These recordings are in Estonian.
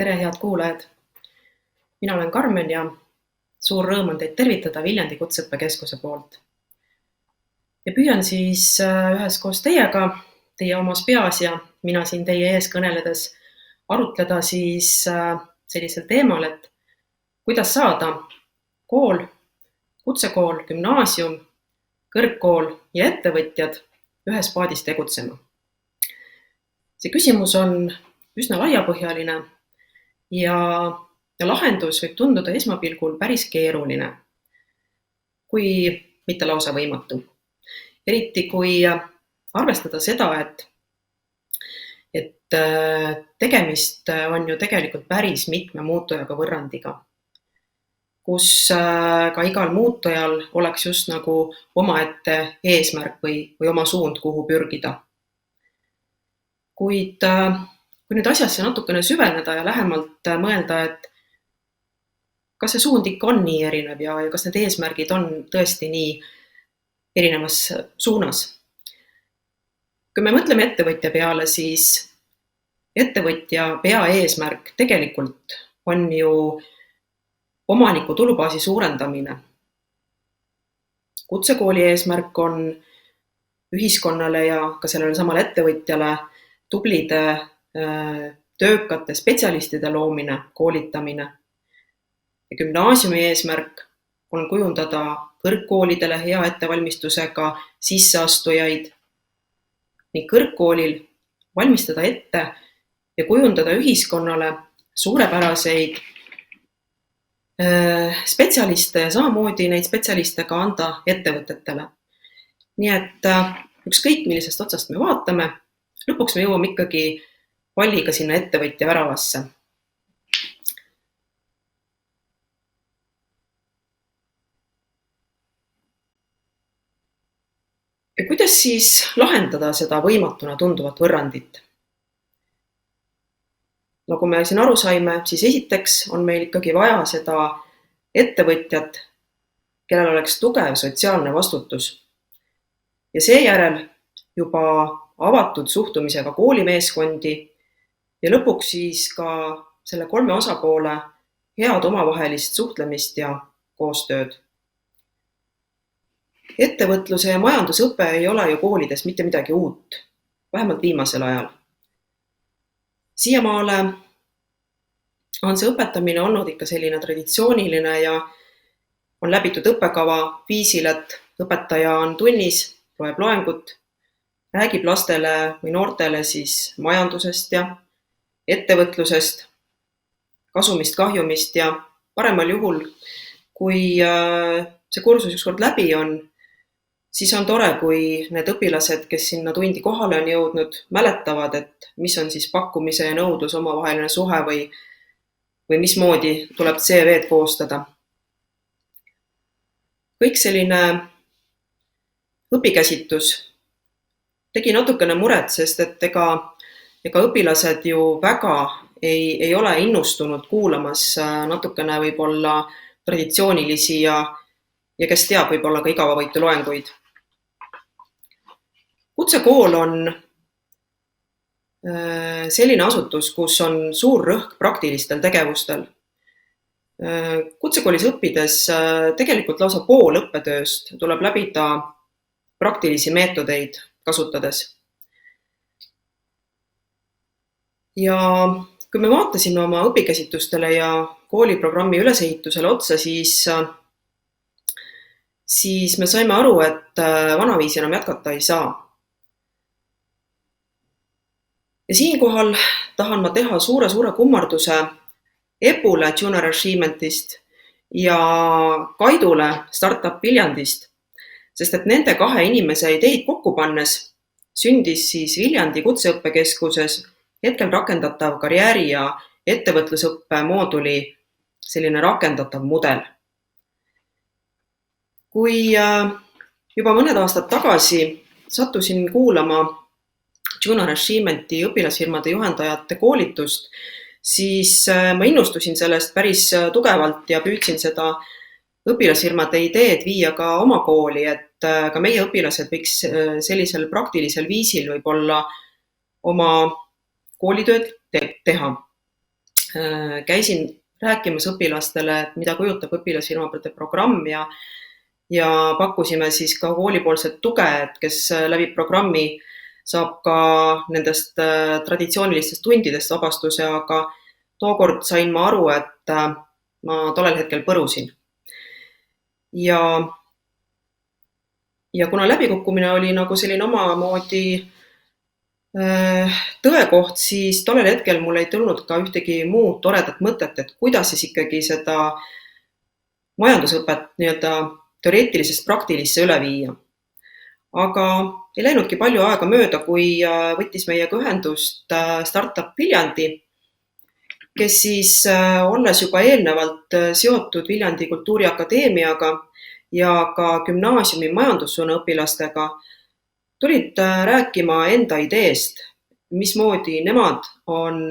Tere, head kuulajad! Mina olen Karmen ja suur rõõm on teid tervitada Viljandi Kutseõppekeskuse poolt. Ja püüan siis üheskoos teiega, teie omas peas ja mina siin teie ees kõneledes arutleda siis sellisel teemal, et kuidas saada kool, kutsekool, gümnaasium, kõrgkool ja ettevõtjad ühes paadis tegutsema. See küsimus on üsna laiapõhjaline ja lahendus võib tunduda esmapilgul päris keeruline, kui mitte lausa võimatu. Eriti kui arvestada seda, et tegemist on ju tegelikult päris mitme muutujaga võrrandiga, kus ka igal muutujal oleks just nagu omaette eesmärk või oma suund, kuhu pürgida. Kuid kui nüüd asjasse natukene süveneda ja lähemalt mõelda, et kas see suund ikka on nii erinev ja kas need eesmärgid on tõesti nii erinevas suunas. Kui me mõtleme ettevõtja peale, siis ettevõtja peaeesmärk tegelikult on ju omaniku tulubaasi suurendamine. Kutsekooli eesmärk on ühiskonnale ja ka sellele samale ettevõtjale tublide töökate spetsialistide loomine, koolitamine. Ja gümnaasiumi eesmärk on kujundada kõrgkoolidele hea ettevalmistusega sisseastujaid ning kõrgkoolil valmistada ette ja kujundada ühiskonnale suurepäraseid spetsialiste ja samamoodi neid spetsialiste ka anda ettevõtetele. Nii et ükskõik millisest otsast me vaatame, lõpuks me jõuame ikkagi palliga sinna ettevõtja väravasse. Ja kuidas siis lahendada seda võimatuna tunduvat võrrandit? Nagu me siin aru saime, siis esiteks on meil ikkagi vaja seda ettevõtjat, kellel oleks tugev sotsiaalne vastutus. Ja seejärel juba avatud suhtumisega koolimeeskondi ja lõpuks siis ka selle 3 osapoole head omavahelist suhtlemist ja koostööd. Ettevõtluse ja majandusõpe ei ole ju koolides mitte midagi uut, vähemalt viimasel ajal. Siiamaale on see õpetamine olnud ikka selline traditsiooniline ja on läbitud õppekava viisil, et õpetaja on tunnis, loeb loengut, räägib lastele või noortele siis majandusest ja ettevõtlusest, kasumist, kahjumist ja paremal juhul, kui see kursus ükskord läbi on, siis on tore, kui need õpilased, kes sinna tundi kohale on jõudnud, mäletavad, et mis on siis pakkumise ja nõudlus omavaheline suhe või mismoodi tuleb CV-d koostada. Kõik selline õpikäsitus tegi natukene muret, sest et ega õpilased ju väga ei ole innustunud kuulamas natukene võib-olla traditsioonilisi ja kes teab võib-olla ka igavavõitu loenguid. Kutsekool on selline asutus, kus on suur rõhk praktilistel tegevustel. Kutsekoolis õppides tegelikult lausa pool õppetööst tuleb läbida praktilisi meetodeid kasutades. Ja kui me vaatasime oma õpikäsitustele ja kooliprogrammi ülesehitusele otsa, siis me saime aru, et vanaviisi enam jätkata ei saa. Ja siinkohal tahan ma teha suure kummarduse Epule Junior Achievementist ja Kaidule Startup Viljandist, sest et nende 2 inimese ideid kokku pannes sündis siis Viljandi Kutseõppekeskuses hetkel rakendatav karjääri- ja ettevõtlusõppe mooduli selline rakendatav mudel. Kui juba mõned aastad tagasi sattusin kuulama Junior Achievementi õpilasfirmade juhendajate koolitust, siis ma innustusin sellest päris tugevalt ja püüdsin seda õpilasfirmade ideed viia ka oma kooli, et ka meie õpilased võiks sellisel praktilisel viisil võib-olla oma koolitööd teha. käisin rääkimas õpilastele, et mida kujutab õpilasfirmade programm ja pakkusime siis ka koolipoolset tuge, et kes läbi programmi saab ka nendest traditsioonilistest tundidest vabastuse, aga tookord sain ma aru, et ma tollel hetkel põrusin. Ja kuna läbikukkumine oli nagu selline omamoodi tõekoht, siis tollel hetkel mul ei tulnud ka ühtegi muud toredat mõtet, et kuidas siis ikkagi seda majandusõpet nii-öelda teoreetilisest praktilisse üle viia. Aga ei läinudki palju aega mööda, kui võttis meiega ühendust Startup Viljandi, kes siis olles juba eelnevalt seotud Viljandi Kultuuriakadeemiaga ja ka gümnaasiumi majandussuuna õpilastega, tulid rääkima enda ideest, mismoodi nemad on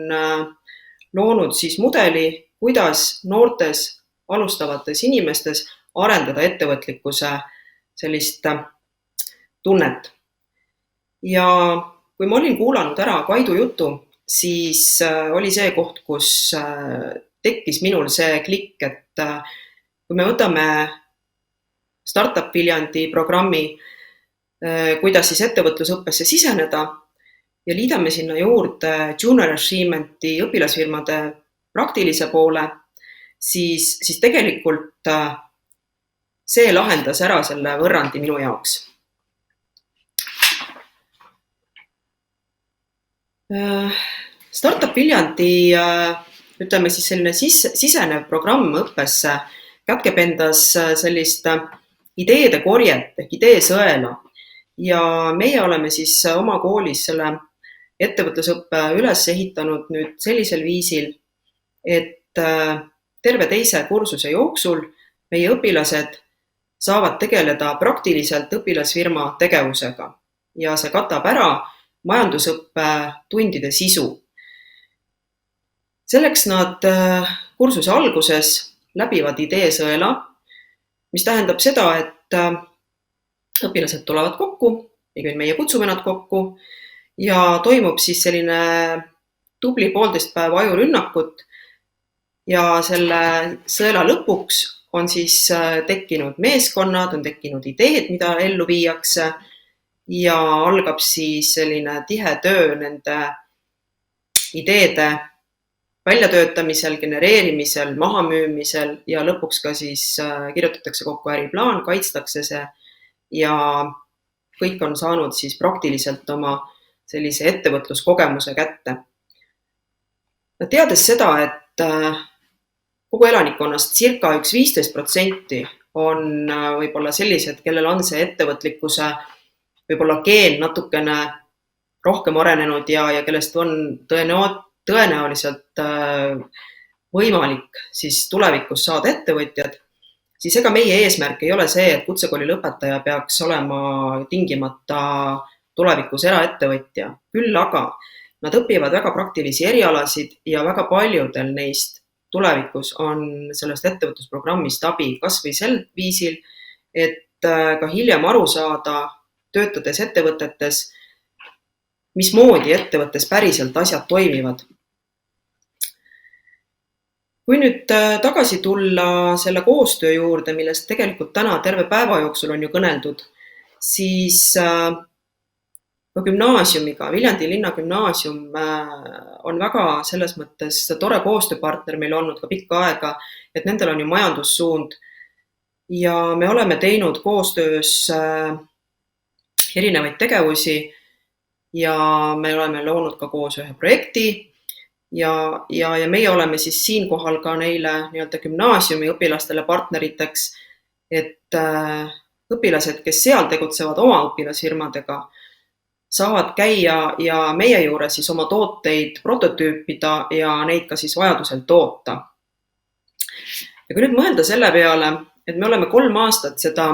loonud siis mudeli, kuidas noortes alustavates inimestes arendada ettevõtlikkuse sellist tunnet. Ja kui ma olin kuulanud ära Kaidu jutu, siis oli see koht, kus tekkis minul see klikk, et kui me võtame Startup Viljandi programmi, kuidas siis ettevõtlusõppesse siseneda ja liidame sinna juurde Junior Achievement'i õpilasfirmade praktilise poole, siis tegelikult see lahendas ära selle võrrandi minu jaoks. Startup Viljandi, ütleme siis selline sisenev programm õppesse kätkeb endas sellist ideede korjet ehk ideesõela ja meie oleme siis oma koolis selle ettevõtlusõppe üles ehitanud nüüd sellisel viisil, et terve teise kursuse jooksul meie õpilased saavad tegeleda praktiliselt õpilasfirma tegevusega ja see katab ära majandusõppe tundide sisu. Selleks nad kursuse alguses läbivad ideesõela, mis tähendab seda, et õpilased tulevad kokku, meie kutsume nad kokku ja toimub siis selline tubli 1,5 päeva ajurünnakut ja selle sõela lõpuks on siis tekkinud meeskonnad, on tekkinud ideed, mida ellu viiakse ja algab siis selline tihe töö nende ideede väljatöötamisel, genereerimisel, mahamüümisel ja lõpuks ka siis kirjutatakse kokku äriplaan, kaitstakse see ja kõik on saanud siis praktiliselt oma sellise ettevõtluskogemuse kätte. Teades seda, et kogu elanikkonnast circa 15% on võib-olla sellised, kellel on see ettevõtlikkuse võib-olla geen natukene rohkem arenenud ja kellest on tõenäoliselt võimalik siis tulevikus saada ettevõtjad, siis ega meie eesmärk ei ole see, et kutsekooli lõpetaja peaks olema tingimata tulevikus eraettevõtja. Küll aga nad õpivad väga praktilisi erialasid ja väga paljudel neist tulevikus on sellest ettevõtlusprogrammist abi, kas või sel viisil, et ka hiljem aru saada, töötades ettevõtetes, mismoodi ettevõttes päriselt asjad toimivad. Kui nüüd tagasi tulla selle koostöö juurde, millest tegelikult täna terve päeva jooksul on ju kõneldud, siis ka gümnaasiumiga, Viljandi linna gümnaasium on väga selles mõttes tore koostööpartner meil olnud ka pikka aega, et nendel on ju majandussuund ja me oleme teinud koostöös erinevaid tegevusi ja me oleme loonud ka koos ühe projekti ja meie oleme siis siinkohal ka neile nii-öelda gümnaasiumi õpilastele partneriteks, et õpilased, kes seal tegutsevad oma õpilasfirmadega, saavad käia ja meie juures siis oma tooteid prototüüpida ja neid ka siis vajadusel toota. Ja kui nüüd mõelda selle peale, et me oleme 3 aastat seda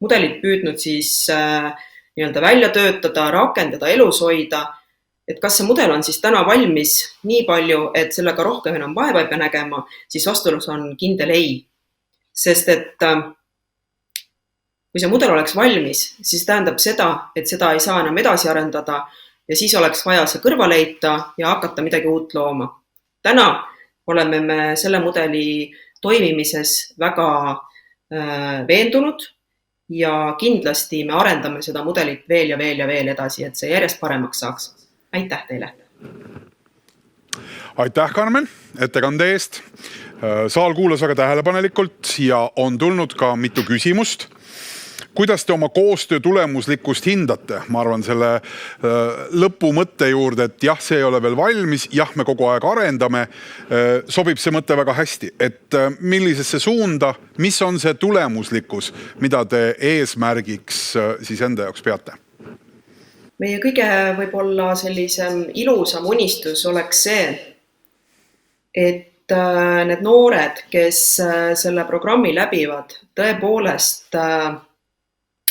mudelit püüdnud siis nii-öelda välja töötada, rakendada, elus hoida, et kas see mudel on siis täna valmis nii palju, et sellega rohkem enam vaeva ei pea nägema, siis vastus on kindel ei. Sest et kui see mudel oleks valmis, siis tähendab seda, et seda ei saa enam edasi arendada ja siis oleks vaja see kõrvale heita ja hakata midagi uut looma. Täna oleme me selle mudeli toimimises väga veendunud ja kindlasti me arendame seda mudelit veel ja veel ja veel edasi, et see järjest paremaks saaks. Aitäh teile! Aitäh, Karmen, ettekande eest. Saal kuulas väga tähelepanelikult ja on tulnud ka mitu küsimust. Kuidas te oma koostöö tulemuslikkust hindate? Ma arvan selle lõpu mõtte juurde, et jah, see ei ole veel valmis, jah, me kogu aeg arendame, sobib see mõte väga hästi. Et millisesse suunda, mis on see tulemuslikkus, mida te eesmärgiks siis enda jaoks peate? Meie kõige võib-olla sellisem ilusam unistus oleks see, et need noored, kes selle programmi läbivad, tõepoolest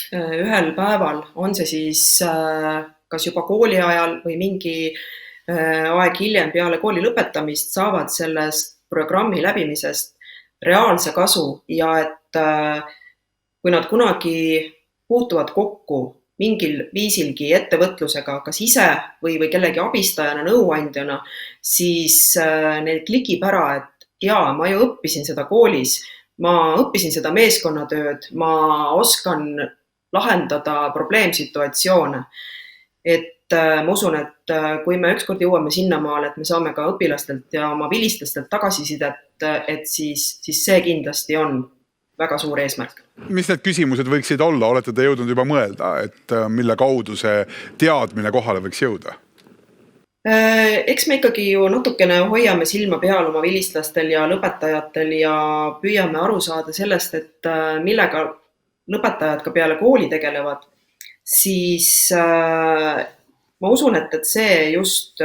ühel päeval, on see siis kas juba kooli ajal või mingi aeg hiljem peale kooli lõpetamist, saavad sellest programmi läbimisest reaalse kasu ja et kui nad kunagi puutuvad kokku mingil viisilgi ettevõtlusega, kas ise või kellegi abistajana, nõuandjana, siis neil klikib ära, et jaa, ma ju õppisin seda koolis, ma õppisin seda meeskonnatööd, ma oskan lahendada probleemsituatsioone. Et ma usun, et kui me ükskord jõuame sinnamaale, et me saame ka õpilastelt ja oma vilistlastelt tagasisidet, et siis see kindlasti on väga suur eesmärk. Mis need küsimused võiksid olla? Olete te jõudnud juba mõelda, et mille kaudu see teadmine kohale võiks jõuda? Eks me ikkagi ju natukene hoiame silma peal oma vilistlastel ja lõpetajatel ja püüame aru saada sellest, et millega lõpetajad ka peale kooli tegelevad, siis ma usun, et see just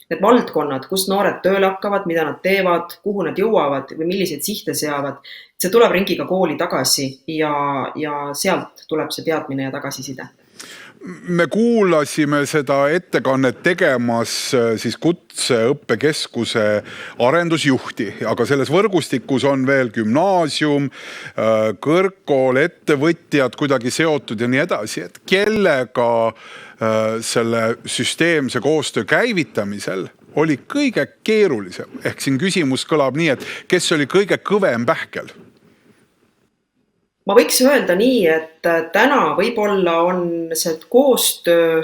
need valdkonnad, kus noored tööle hakkavad, mida nad teevad, kuhu nad jõuavad või milliseid sihte seavad, see tuleb ringiga kooli tagasi ja sealt tuleb see teadmine ja tagasiside. Me kuulasime seda ettekannet tegemas siis Kutseõppekeskuse arendusjuhti, aga selles võrgustikus on veel gümnaasium, kõrgkool, ettevõtjad kuidagi seotud ja nii edasi, et kellega selle süsteemse koostöö käivitamisel oli kõige keerulisem. Ehk siin küsimus kõlab nii, et kes oli kõige kõvem pähkel? Ma võiks öelda nii, et täna võib-olla on see koostöö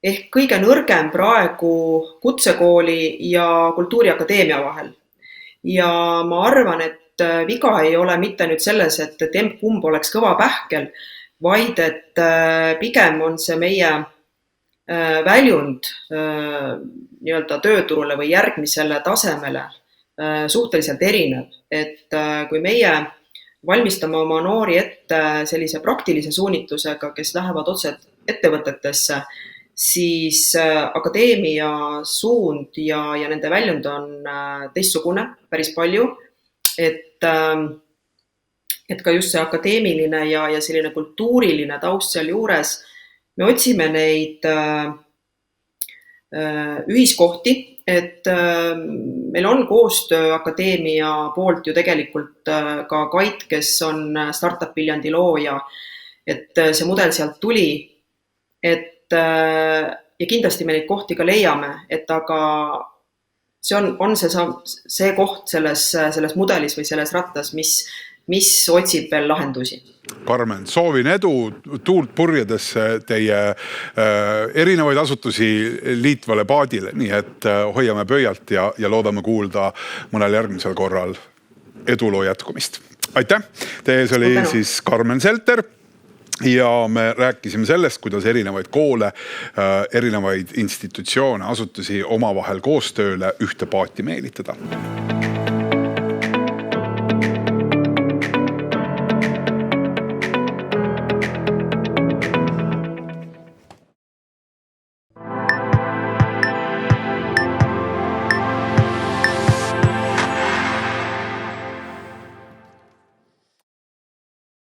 ehk kõige nõrgem praegu Kutsekooli ja Kultuuriakadeemia vahel. Ja ma arvan, et viga ei ole mitte nüüd selles, et kumb oleks kõva pähkel, vaid et pigem on see meie väljund nii-öelda tööturule või järgmisele tasemele suhteliselt erinev. Et kui meie valmistame oma noori ette sellise praktilise suunitlusega, kes lähevad otse ettevõtetesse, siis akadeemia suund ja nende väljund on teistsugune päris palju, et ka just see akadeemiline ja selline kultuuriline taust seal juures, me otsime neid ühiskohti, et meil on koostöö akadeemia poolt ju tegelikult ka Kait, kes on Startup Viljandi looja, et see mudel sealt tuli, ja kindlasti me neid kohti ka leiame, et aga see on see koht selles mudelis või selles rattas, mis otsib veel lahendusi. Karmen, soovin edu tuult purjedesse teie erinevaid asutusi liitvale paadile, nii et hoiame pöialt ja loodame kuulda mõnel järgmisel korral eduloo jätkumist. Aitäh! Teie ees oli siis Karmen Selter ja me rääkisime sellest, kuidas erinevaid koole, erinevaid institutsioone, asutusi omavahel koostööle ühte paati meelitada.